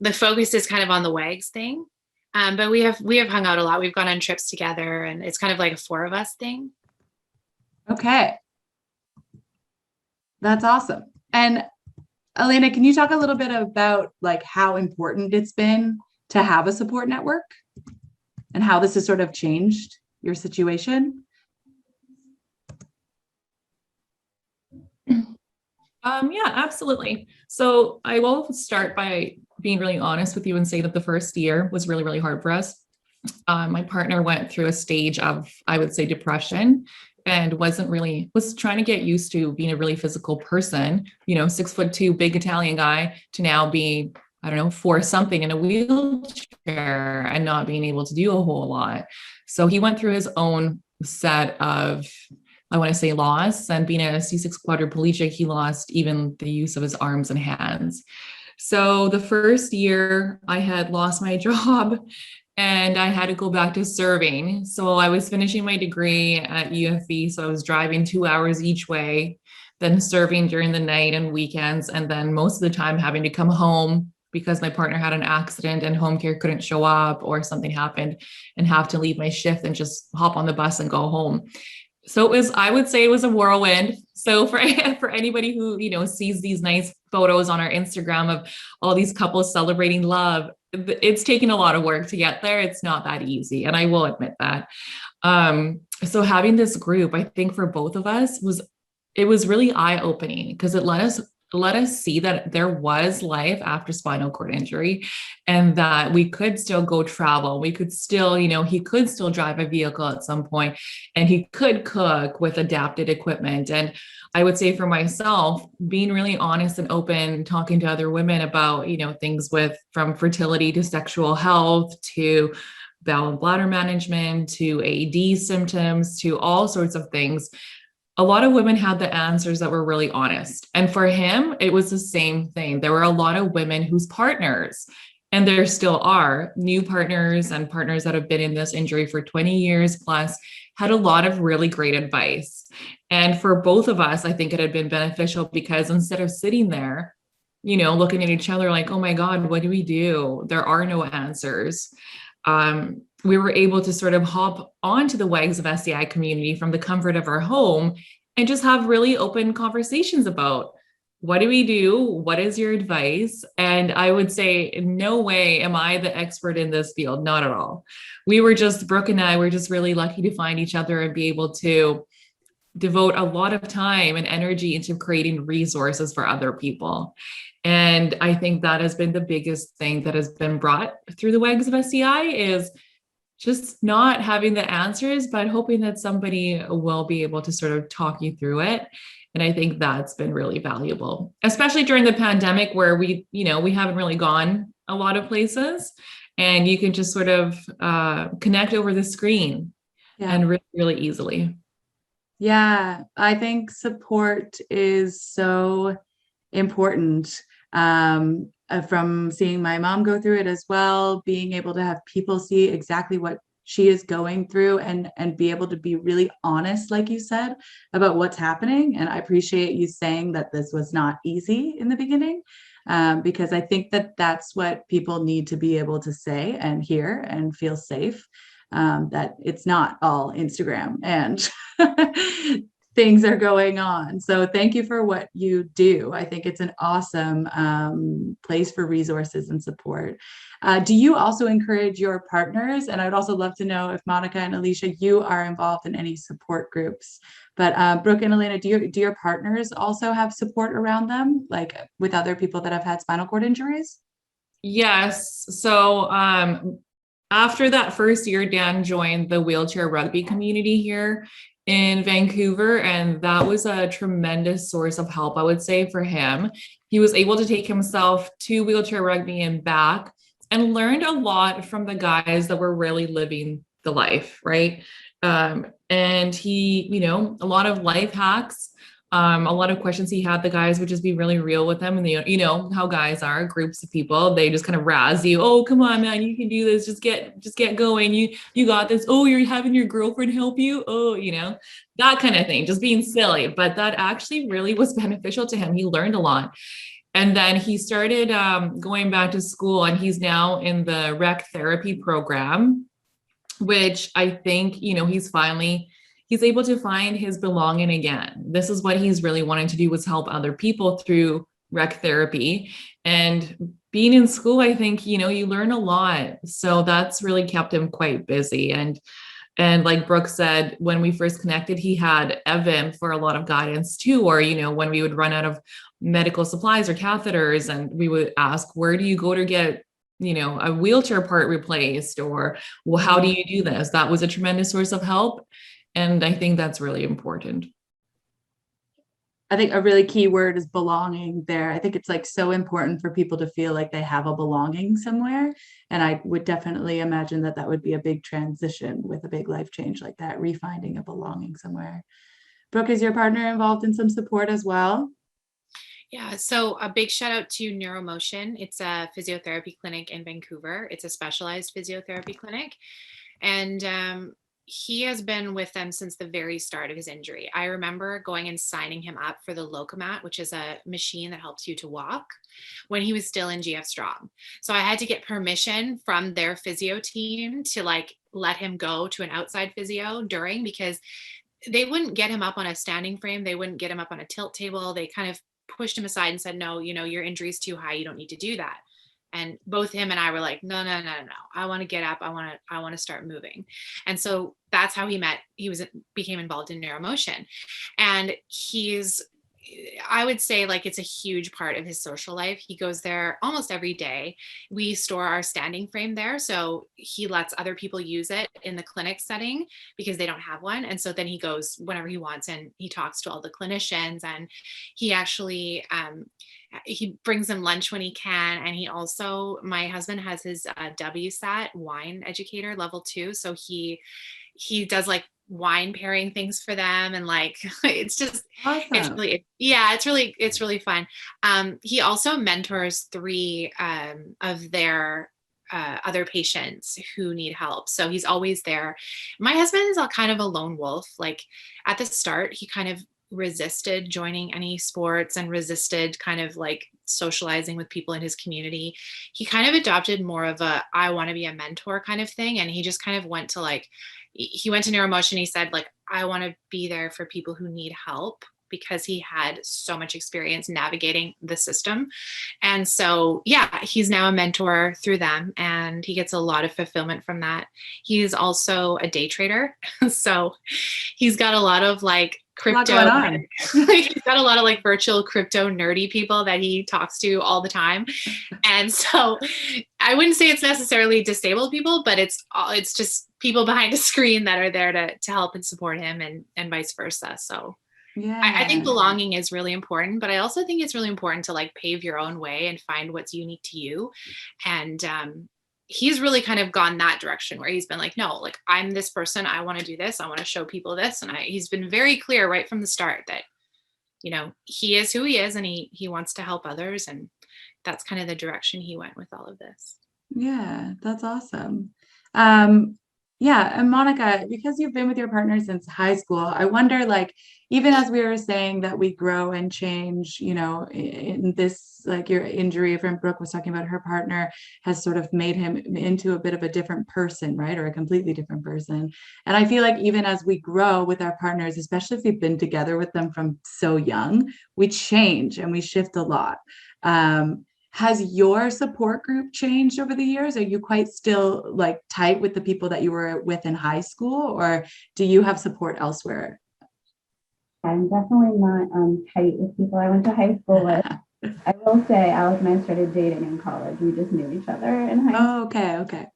S7: the focus is kind of on the Wags thing. But we have hung out a lot. We've gone on trips together, and it's kind of like a 4 of us thing.
S2: Okay. That's awesome. And Elena, can you talk a little bit about like how important it's been to have a support network and how this has sort of changed your situation?
S8: Yeah, absolutely. So I will start by being really honest with you and say that the first year was really, really hard for us. My partner went through a stage of, I would say, depression, and was trying to get used to being a really physical person, 6'2", big Italian guy, to now being, I don't know, 4 something in a wheelchair and not being able to do a whole lot. So he went through his own set of, I want to say, loss, and being a C6 quadriplegic, he lost even the use of his arms and hands. So the first year I had lost my job, and I had to go back to serving. So I was finishing my degree at UFE. So I was driving 2 hours each way, then serving during the night and weekends. And then most of the time having to come home because my partner had an accident and home care couldn't show up, or something happened, and have to leave my shift and just hop on the bus and go home. So I would say it was a whirlwind. So for anybody who, sees these nice photos on our Instagram of all these couples celebrating love, it's taken a lot of work to get there. It's not that easy. And I will admit that. So having this group, I think for both of us it was really eye-opening, because it let us let us see that there was life after spinal cord injury and that we could still go travel. We could still, he could still drive a vehicle at some point and he could cook with adapted equipment. And I would say for myself, being really honest and open, talking to other women about, things from fertility to sexual health to bowel and bladder management to AD symptoms to all sorts of things. A lot of women had the answers that were really honest. And for him, it was the same thing. There were a lot of women whose partners, and there still are new partners and partners that have been in this injury for 20 years plus, had a lot of really great advice. And for both of us, I think it had been beneficial because instead of sitting there, looking at each other like, oh my God, what do we do? There are no answers. We were able to sort of hop onto the Wags of SCI community from the comfort of our home and just have really open conversations about what do we do? What is your advice? And I would say, in no way am I the expert in this field, not at all. Brooke and I were just really lucky to find each other and be able to devote a lot of time and energy into creating resources for other people. And I think that has been the biggest thing that has been brought through the Wags of SCI is just not having the answers, but hoping that somebody will be able to sort of talk you through it. And I think that's been really valuable, especially during the pandemic where we haven't really gone a lot of places and you can just sort of connect over the screen and really, really easily.
S2: Yeah, I think support is so important. From seeing my mom go through it as well, being able to have people see exactly what she is going through and be able to be really honest, like you said, about what's happening. And I appreciate you saying that this was not easy in the beginning, because I think that that's what people need to be able to say and hear and feel safe, that it's not all Instagram and things are going on. So thank you for what you do. I think it's an awesome place for resources and support. Do you also encourage your partners? And I'd also love to know if Monica and Alicia, you are involved in any support groups. But Brooke and Elena, do your partners also have support around them, like with other people that have had spinal cord injuries?
S8: Yes. So after that first year, Dan joined the wheelchair rugby community here in Vancouver, and that was a tremendous source of help, I would say, for him. He was able to take himself to wheelchair rugby and back and learned a lot from the guys that were really living the life, right? And he, a lot of life hacks, a lot of questions he had, the guys would just be really real with them. And how guys are, groups of people, they just kind of razz you. Oh, come on, man, you can do this. Just get going. You got this. Oh, you're having your girlfriend help you. Oh, that kind of thing, just being silly. But that actually really was beneficial to him. He learned a lot. And then he started going back to school, and he's now in the rec therapy program, which I think, he's able to find his belonging again. This is what he's really wanting to do, was help other people through rec therapy. And being in school, I think, you learn a lot. So that's really kept him quite busy. And like Brooke said, when we first connected, he had Evan for a lot of guidance too, or, when we would run out of medical supplies or catheters, and we would ask, where do you go to get a wheelchair part replaced, or, well, how do you do this? That was a tremendous source of help. And I think that's really important.
S2: I think a really key word is belonging there. I think it's like so important for people to feel like they have a belonging somewhere. And I would definitely imagine that would be a big transition with a big life change like that, refinding a belonging somewhere. Brooke, is your partner involved in some support as well?
S7: Yeah, so a big shout out to Neuromotion. It's a physiotherapy clinic in Vancouver. It's a specialized physiotherapy clinic. And he has been with them since the very start of his injury. I remember going and signing him up for the Locomat, which is a machine that helps you to walk, when he was still in GF Strong. So I had to get permission from their physio team to let him go to an outside physio during, because they wouldn't get him up on a standing frame. They wouldn't get him up on a tilt table. They kind of pushed him aside and said, no, your injury is too high. You don't need to do that. And both him and I were like, no. I want to get up. I want to start moving. And so that's how he became involved in Neuromotion. And I would say like it's a huge part of his social life. He goes there almost every day. We store our standing frame there. So he lets other people use it in the clinic setting because they don't have one. And so then he goes whenever he wants and he talks to all the clinicians, and he actually, he brings them lunch when he can. And he also, my husband has his WSAT wine educator level 2. So he does like wine pairing things for them, and like it's just
S2: Awesome.
S7: it's really fun. He also mentors 3 of their other patients who need help, so he's always there. My husband is a kind of a lone wolf. Like at the start he kind of resisted joining any sports and resisted kind of like socializing with people in his community. He kind of adopted more of a I want to be a mentor kind of thing, and he just kind of went to like, he went to neuromotion. He said like, I want to be there for people who need help, because he had so much experience navigating the system. And so, yeah, he's now a mentor through them, and he gets a lot of fulfillment from that. He's also a day trader. So he's got a lot of like
S2: A lot
S7: crypto,
S2: going on.
S7: he's got a lot of like virtual crypto nerdy people that he talks to all the time. And so I wouldn't say it's necessarily disabled people, but it's just people behind a screen that are there to help and support him, and vice versa. So I think
S2: Yeah.
S7: belonging is really important, but I also think it's really important to like pave your own way and find what's unique to you. And he's really kind of gone that direction where he's been like, no, like I'm this person, I want to do this, I want to show people this. And he's been very clear right from the start that, you know, he is who he is, and he wants to help others. And that's kind of the direction he went with all of this.
S2: Yeah, that's awesome. Yeah, and Monica, because you've been with your partner since high school, I wonder, like, even as we were saying that we grow and change, you know, in this, like your injury from Brooke was talking about, her partner has sort of made him into a bit of a different person, right? Or a completely different person. And I feel like even as we grow with our partners, especially if we've been together with them from so young, we change and we shift a lot. Has your support group changed over the years? Are you quite still like tight with the people that you were with in high school, or do you have support elsewhere?
S6: I'm definitely not tight with people I went to high school with. I will say Alex and I started dating in college. We just knew each other in high school.
S2: Oh, okay.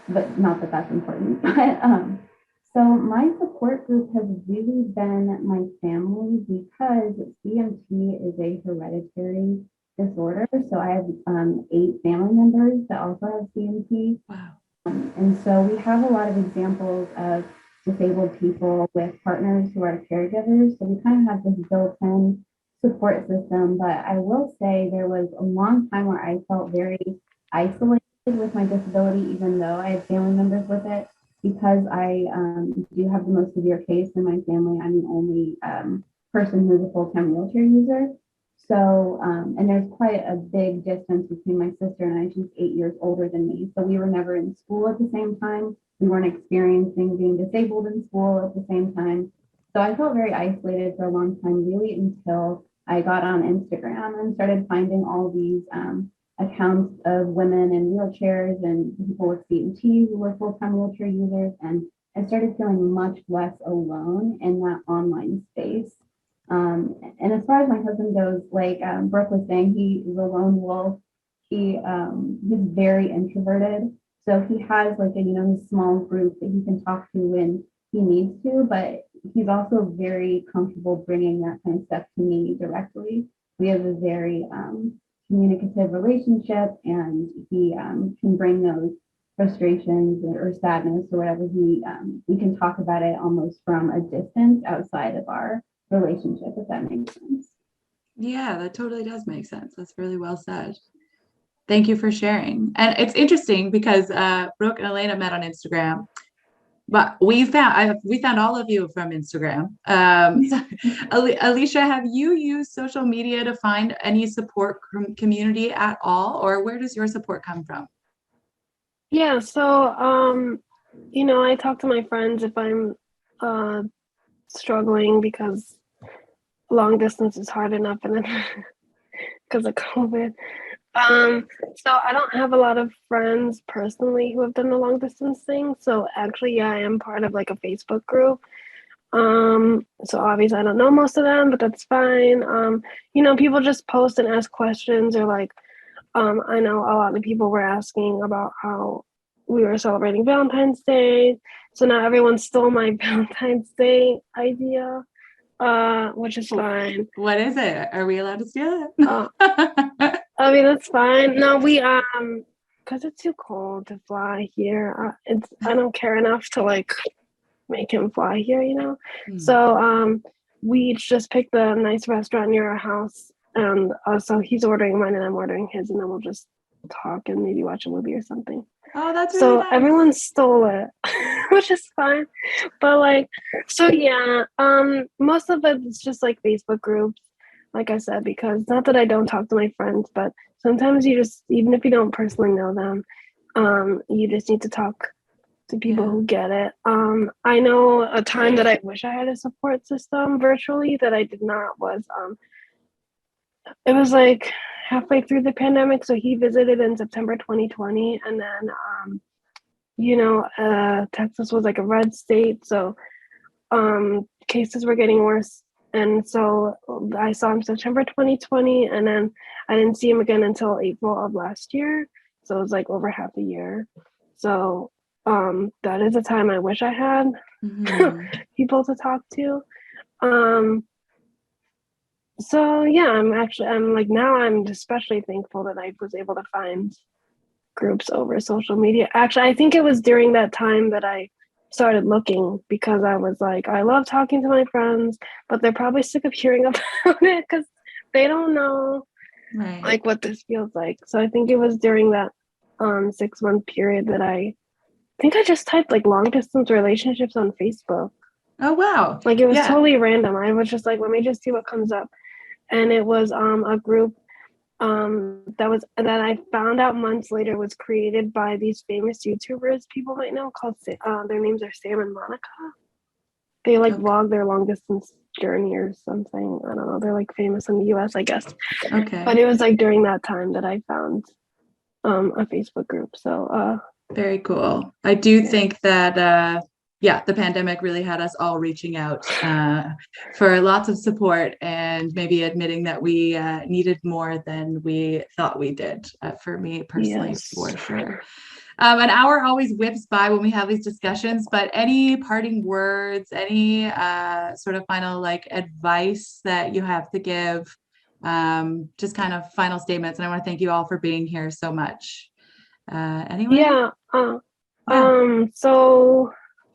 S6: But not that that's important. So my support group has really been my family, because CMT is a hereditary disorder. So I have 8 family members that also have CMT.
S2: Wow.
S6: And so we have a lot of examples of disabled people with partners who are caregivers. So we kind of have this built-in support system. But I will say there was a long time where I felt very isolated with my disability, even though I have family members with it, because I do have the most severe case in my family. I'm the only person who's a full-time wheelchair user. So, and there's quite a big distance between my sister and I. She's 8 years older than me. So we were never in school at the same time. We weren't experiencing being disabled in school at the same time. So I felt very isolated for a long time, really, until I got on Instagram and started finding all these accounts of women in wheelchairs and people with CMT who were full-time wheelchair users. And I started feeling much less alone in that online space. And as far as my husband goes, like Brooke was saying, he is a lone wolf. He's very introverted. So he has like a small group that he can talk to when he needs to, but he's also very comfortable bringing that kind of stuff to me directly. We have a very communicative relationship, and he can bring those frustrations or sadness or whatever. We can talk about it almost from a distance outside of our relationship, if that makes sense.
S2: Yeah, that totally does make sense. That's really well said. Thank you for sharing. And it's interesting because Brooke and Elena met on Instagram, but we found all of you from Instagram. So, Alicia, have you used social media to find any support community at all, or where does your support come from?
S3: Yeah, so I talk to my friends if I'm struggling, because long distance is hard enough, and then because of COVID. So I don't have a lot of friends personally who have done the long distance thing. So actually, yeah, I am part of like a Facebook group. So obviously I don't know most of them, but that's fine. People just post and ask questions, or like, I know a lot of people were asking about how we were celebrating Valentine's Day. So now everyone stole my Valentine's Day idea, which is fine.
S2: What is it? Are we allowed to steal it?
S3: I mean, that's fine. No, we because it's too cold to fly here. I don't care enough to like make him fly here, So we each just picked a nice restaurant near our house, and so he's ordering mine and I'm ordering his, and then we'll just talk and maybe watch a movie or something.
S2: Oh, that's really
S3: so
S2: nice.
S3: Everyone stole it, which is fine. But like, so yeah, most of it is just like Facebook groups, like I said, because not that I don't talk to my friends, but sometimes you just, even if you don't personally know them, you just need to talk to people who get it. I know a time that I wish I had a support system virtually that I did not was it was like halfway through the pandemic. So he visited in September 2020, and then Texas was like a red state, so cases were getting worse. And so I saw him September 2020, and then I didn't see him again until April of last year. So it was like over half a year. So that is a time I wish I had people to talk to. So yeah, I'm like, now I'm especially thankful that I was able to find groups over social media. Actually, I think it was during that time that I started looking, because I was like, I love talking to my friends, but they're probably sick of hearing about it because they don't know like what this feels like. So I think it was during that 6-month period that I think I just typed like long distance relationships on Facebook.
S2: Oh, wow.
S3: Like it was totally random. I was just like, let me just see what comes up. And it was a group that I found out months later was created by these famous YouTubers people might know, called their names are Sam and Monica. They like vlog their long distance journey or something. I don't know. They're like famous in the US, I guess.
S2: Okay.
S3: But it was like during that time that I found a Facebook group. So
S2: very cool. I do think that the pandemic really had us all reaching out for lots of support, and maybe admitting that we needed more than we thought we did. For me personally, for sure. An hour always whips by when we have these discussions, but any parting words, any sort of final like advice that you have to give, just kind of final statements. And I want to thank you all for being here so much. Anyway?
S3: So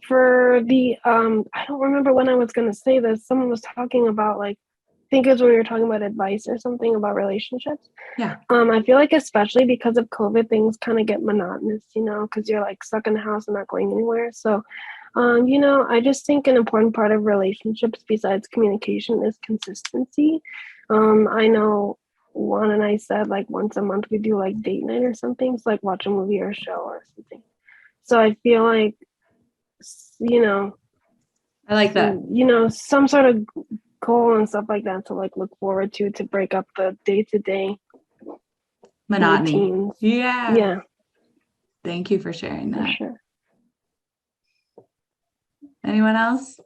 S3: for the I don't remember when I was going to say this. Someone was talking about, like, I think it was when we were talking about advice or something about relationships. I feel like especially because of COVID, things kind of get monotonous, because you're like stuck in the house and not going anywhere. So I just think an important part of relationships besides communication is consistency. I know Juan and I said like once a month we do like date night or something, so like watch a movie or a show or something. So I feel like,
S2: I like that,
S3: some sort of goal and stuff like that to like look forward to break up the day-to-day
S2: monotony routines.
S3: Yeah,
S2: thank you for sharing that.
S3: For sure.
S2: Anyone else?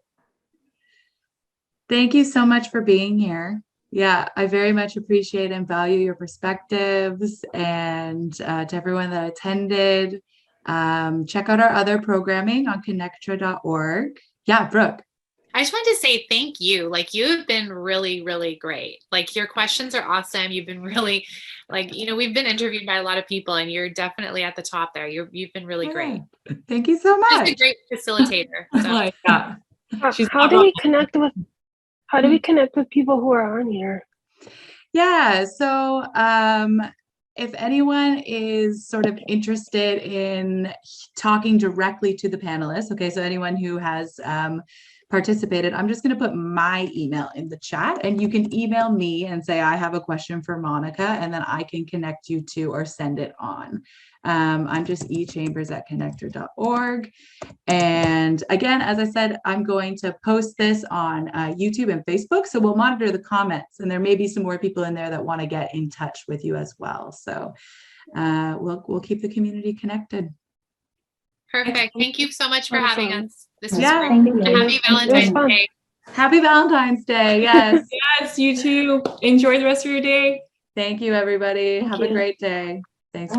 S2: Thank you so much for being here. Yeah, I very much appreciate and value your perspectives, and to everyone that attended, check out our other programming on ConnecTra.org. Yeah, Brooke.
S7: I just wanted to say thank you. Like, you've been really, really great. Like, your questions are awesome. You've been really, like, we've been interviewed by a lot of people, and you're definitely at the top there. You've been really great.
S2: Thank you so much.
S7: She's a great facilitator. So.
S2: Like that.
S3: How do we connect with people who are on here?
S2: Yeah, so if anyone is sort of interested in talking directly to the panelists, okay, so anyone who has participated, I'm just going to put my email in the chat, and you can email me and say, I have a question for Monica, and then I can connect you to or send it on. I'm just echambers@connector.org. And again, as I said, I'm going to post this on YouTube and Facebook. So we'll monitor the comments, and there may be some more people in there that want to get in touch with you as well. So we'll keep the community connected.
S7: Perfect. Thank you so much for having us. This is
S2: Yeah,
S7: great.
S6: Thank you.
S7: Happy Valentine's
S3: fun.
S7: Day.
S2: Happy Valentine's Day. Yes.
S8: Yes, you too. Enjoy the rest of your day.
S2: Thank you, everybody.
S3: Thank
S2: Have a
S3: you.
S2: great day. Thanks.